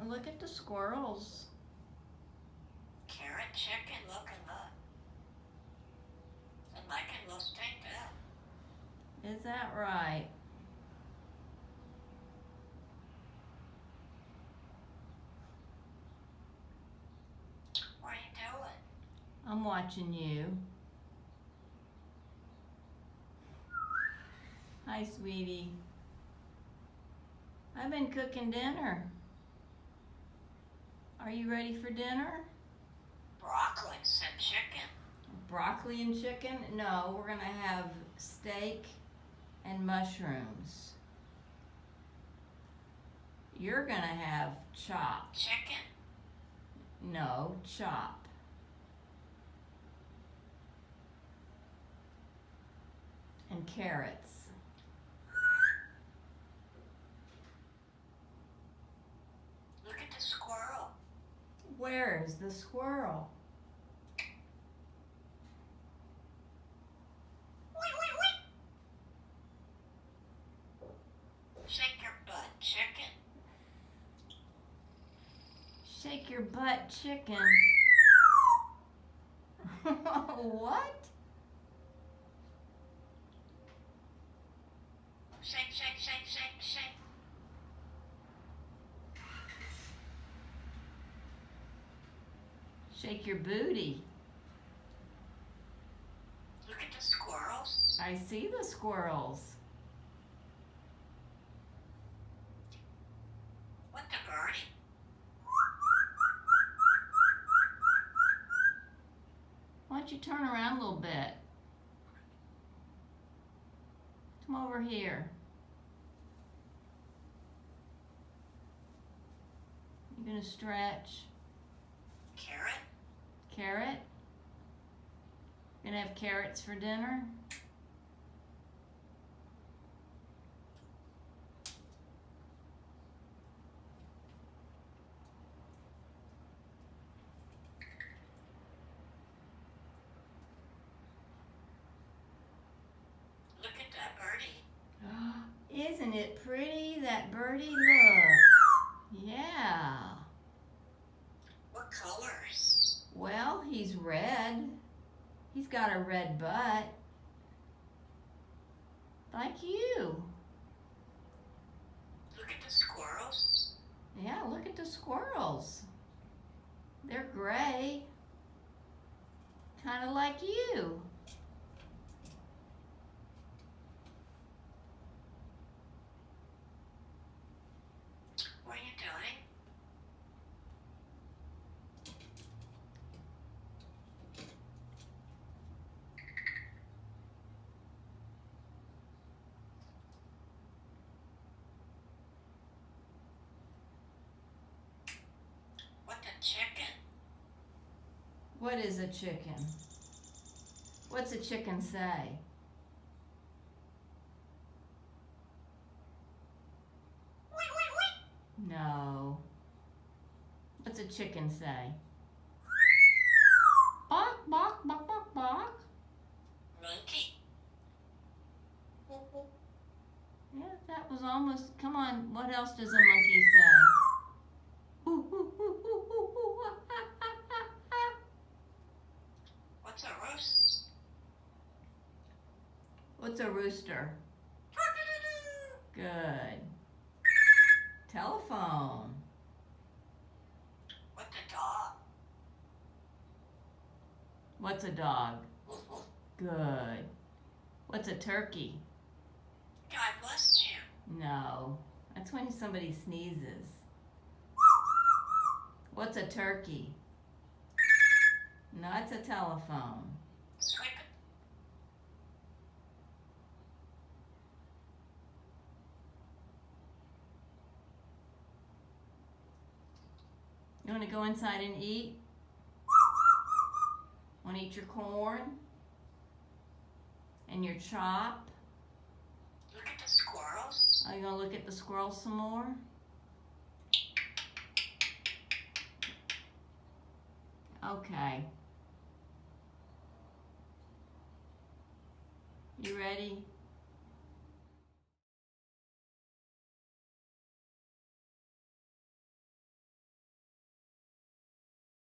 look at the squirrels. Carrot, chicken, looking up. And I can look take that. Is that right? What are you doing? I'm watching you. Hi, sweetie. I've been cooking dinner. Are you ready for dinner? Broccoli and chicken. Broccoli and chicken? No, we're gonna have steak and mushrooms. You're gonna have chop. Chicken. No, chop. And carrots. Look at the squirrel. Where's the squirrel? Shake your butt, chicken. Shake your butt, chicken. What? Shake, shake, shake, shake, shake. Shake your booty. Look at the squirrels. I see the squirrels. What the birdie? Why don't you turn around a little bit? Come over here. You gonna stretch? Carrot. Carrot? Gonna have carrots for dinner? Look at that birdie. Isn't it pretty, that birdie? Look. Yeah. What colors? Well, he's red. He's got a red butt. Like you. Look at the squirrels. Yeah, look at the squirrels. They're gray. Kind of like you. What are you doing? What the chicken? What is a chicken? What's a chicken say? No. What's a chicken say? Bark, bark, bark, bark, bark. Monkey. Yeah, that was almost, come on, what else does a monkey say? What's a roost? What's a rooster? Good. Telephone. What's a dog? What's a dog? Good. What's a turkey? God bless you. No, that's when somebody sneezes. What's a turkey? No, it's a telephone. Swipe it. You want to go inside and eat? Want to eat your corn? And your chop? Look at the squirrels. Are you going to look at the squirrels some more? Okay. You ready?